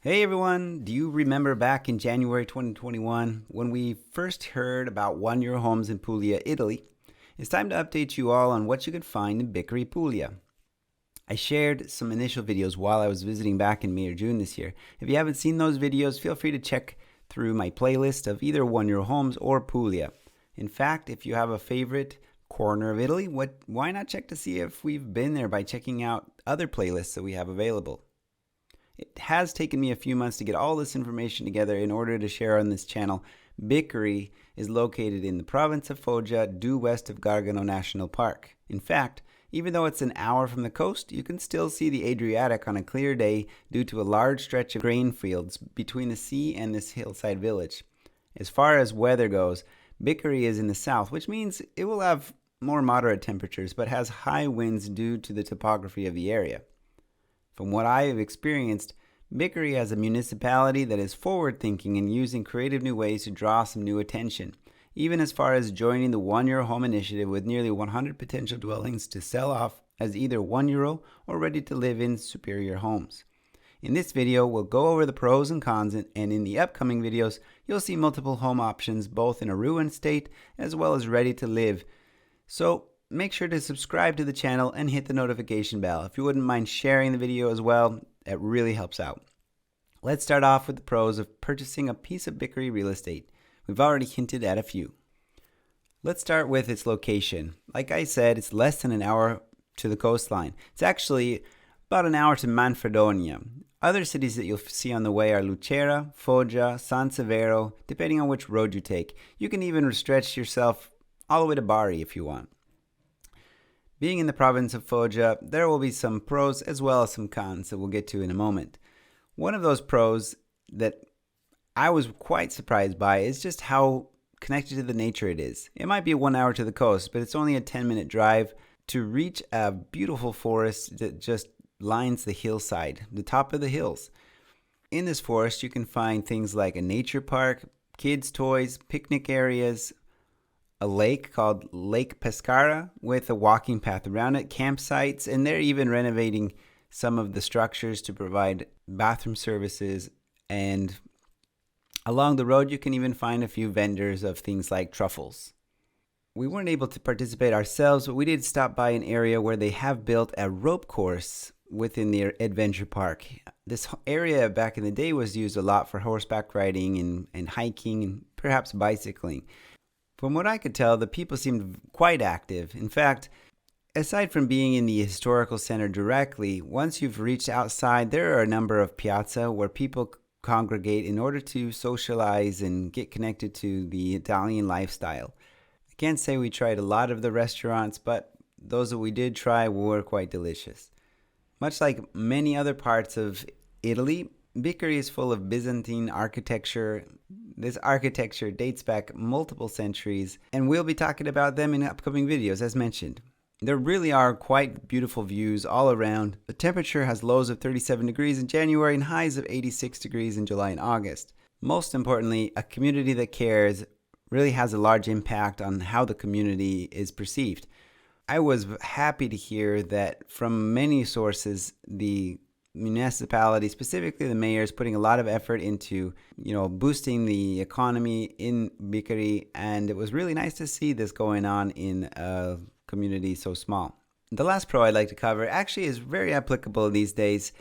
Hey everyone, do you remember back in January 2021 when we first heard about one-year homes in Puglia, Italy? It's time to update you all on what you could find in Biccari Puglia. I shared some initial videos while I was visiting back in May or June this year. If you haven't seen those videos, feel free to check through my playlist of either one-year homes or Puglia. In fact, if you have a favorite corner of Italy, why not check to see if we've been there by checking out other playlists that we have available? It has taken me a few months to get all this information together in order to share on this channel. Biccari is located in the province of Foggia, due west of Gargano National Park. In fact, even though it's an hour from the coast, you can still see the Adriatic on a clear day due to a large stretch of grain fields between the sea and this hillside village. As far as weather goes, Biccari is in the south, which means it will have more moderate temperatures but has high winds due to the topography of the area. From what I have experienced, Biccari as a municipality that is forward-thinking and using creative new ways to draw some new attention, even as far as joining the one-year home initiative with nearly 100 potential dwellings to sell off as either one-year-old or ready to live in superior homes. In this video, we'll go over the pros and cons, and in the upcoming videos, you'll see multiple home options both in a ruined state as well as ready to live. So, make sure to subscribe to the channel and hit the notification bell. If you wouldn't mind sharing the video as well, it really helps out. Let's start off with the pros of purchasing a piece of Biccari real estate. We've already hinted at a few. Let's start with its location. Like I said, it's less than an hour to the coastline. It's actually about an hour to Manfredonia. Other cities that you'll see on the way are Lucera, Foggia, San Severo, depending on which road you take. You can even stretch yourself all the way to Bari if you want. Being in the province of Foggia, there will be some pros as well as some cons that we'll get to in a moment. One of those pros that I was quite surprised by is just how connected to the nature it is. It might be 1 hour to the coast, but it's only a 10-minute drive to reach a beautiful forest that just lines the hillside, the top of the hills. In this forest, you can find things like a nature park, kids' toys, picnic areas, a lake called Lake Pescara with a walking path around it, campsites, and they're even renovating some of the structures to provide bathroom services. And along the road, you can even find a few vendors of things like truffles. We weren't able to participate ourselves, but we did stop by an area where they have built a rope course within the adventure park. This area back in the day was used a lot for horseback riding and hiking and perhaps bicycling. From what I could tell, the people seemed quite active. In fact, aside from being in the historical center directly, once you've reached outside, there are a number of piazza where people congregate in order to socialize and get connected to the Italian lifestyle. I can't say we tried a lot of the restaurants, but those that we did try were quite delicious. Much like many other parts of Italy, Biccari is full of Byzantine architecture. This architecture dates back multiple centuries, and we'll be talking about them in upcoming videos, as mentioned. There really are quite beautiful views all around. The temperature has lows of 37 degrees in January and highs of 86 degrees in July and August. Most importantly, a community that cares really has a large impact on how the community is perceived. I was happy to hear that from many sources, the municipality, specifically the mayor, is putting a lot of effort into, boosting the economy in Biccari, and it was really nice to see this going on in a community so small. The last pro I'd like to cover actually is very applicable these days.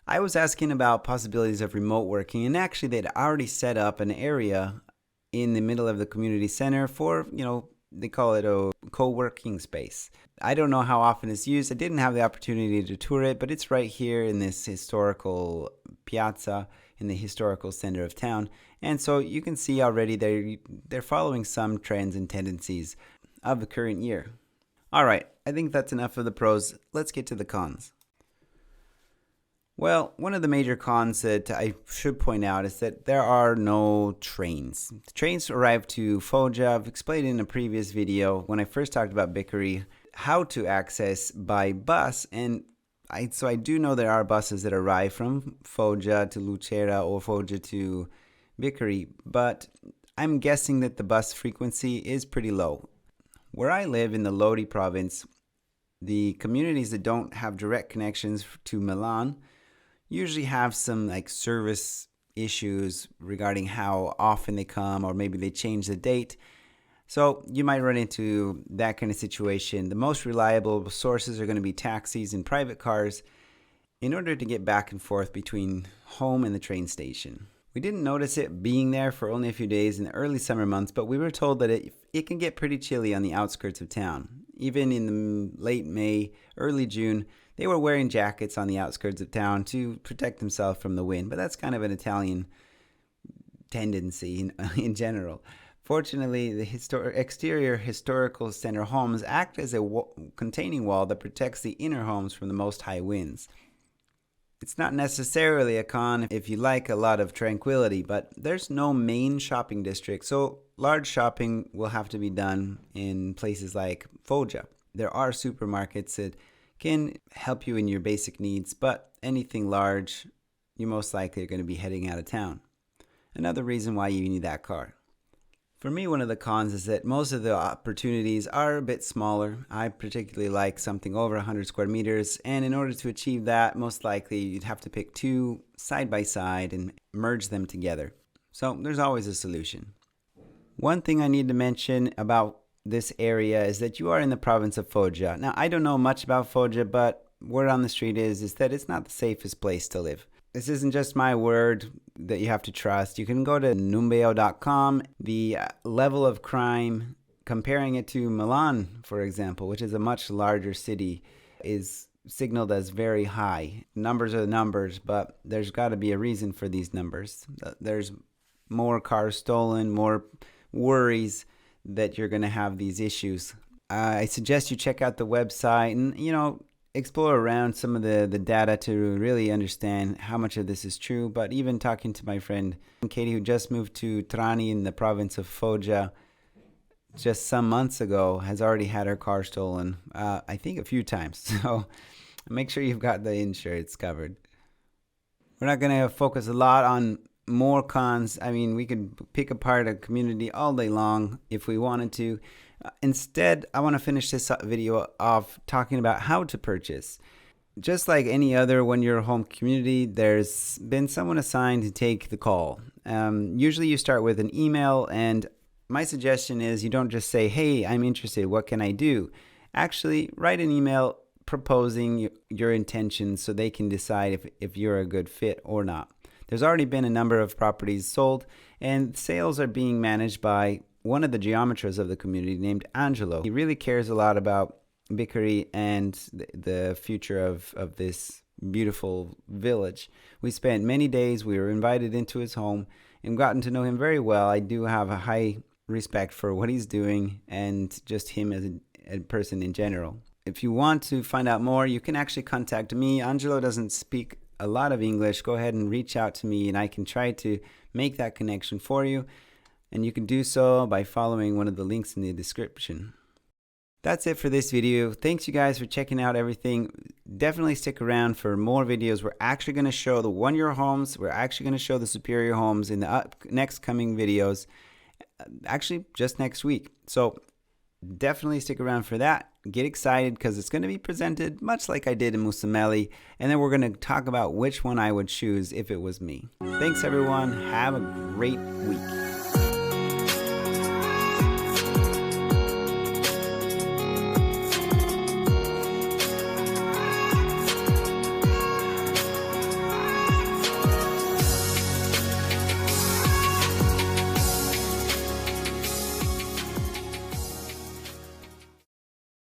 I was asking about possibilities of remote working, and actually they'd already set up an area in the middle of the community center for, they call it a co-working space. I don't know how often it's used. I didn't have the opportunity to tour it, but it's right here in this historical piazza in the historical center of town. And so you can see already they're following some trends and tendencies of the current year. All right, I think that's enough of the pros. Let's get to the cons. Well, one of the major cons that I should point out is that there are no trains. The trains arrive to Foggia. I've explained in a previous video when I first talked about Biccari how to access by bus, and I do know there are buses that arrive from Foggia to Lucera or Foggia to Biccari, but I'm guessing that the bus frequency is pretty low. Where I live in the Lodi province, the communities that don't have direct connections to Milan, usually have some like service issues regarding how often they come, or maybe they change the date. So you might run into that kind of situation. The most reliable sources are going to be taxis and private cars in order to get back and forth between home and the train station. We didn't notice it being there for only a few days in the early summer months, but we were told that it can get pretty chilly on the outskirts of town. Even in the late May, early June, they were wearing jackets on the outskirts of town to protect themselves from the wind, but that's kind of an Italian tendency in general. Fortunately, the exterior historical center homes act as a containing wall that protects the inner homes from the most high winds. It's not necessarily a con if you like a lot of tranquility, but there's no main shopping district, so large shopping will have to be done in places like Foggia. There are supermarkets that can help you in your basic needs, but anything large, you most likely are going to be heading out of town. Another reason why you need that car. For me, one of the cons is that most of the opportunities are a bit smaller. I particularly like something over 100 square meters, and in order to achieve that, most likely you'd have to pick two side by side and merge them together. So there's always a solution. One thing I need to mention about this area is that you are in the province of Foggia. Now, I don't know much about Foggia, but word on the street is that it's not the safest place to live. This isn't just my word that you have to trust. You can go to numbeo.com. The level of crime, comparing it to Milan, for example, which is a much larger city, is signaled as very high. Numbers are the numbers, but there's got to be a reason for these numbers. There's more cars stolen, more worries that you're going to have these issues. I suggest you check out the website and, explore around some of the data to really understand how much of this is true. But even talking to my friend Katie, who just moved to Trani in the province of Foggia just some months ago, has already had her car stolen, I think a few times. So make sure you've got the insurance covered. We're not going to focus a lot on more cons. I mean, we could pick apart a community all day long if we wanted to. Instead, I want to finish this video off talking about how to purchase. Just like any other one-year home community, there's been someone assigned to take the call. Usually you start with an email, and my suggestion is you don't just say, hey, I'm interested, what can I do? Actually, write an email proposing your intentions so they can decide if you're a good fit or not. There's already been a number of properties sold, and sales are being managed by one of the geometers of the community named Angelo. He really cares a lot about Biccari and the future of this beautiful village. We spent many days, we were invited into his home and gotten to know him very well. I do have a high respect for what he's doing and just him as a person in general. If you want to find out more, you can actually contact me. Angelo doesn't speak a lot of English. Go ahead and reach out to me and I can try to make that connection for you. And you can do so by following one of the links in the description. That's it for this video. Thanks you guys for checking out everything. Definitely stick around for more videos. We're actually going to show the one-year homes. We're actually going to show the superior homes in the next coming videos. Actually, just next week. So definitely stick around for that. Get excited because it's going to be presented much like I did in Musamelli. And then we're going to talk about which one I would choose if it was me. Thanks everyone. Have a great week.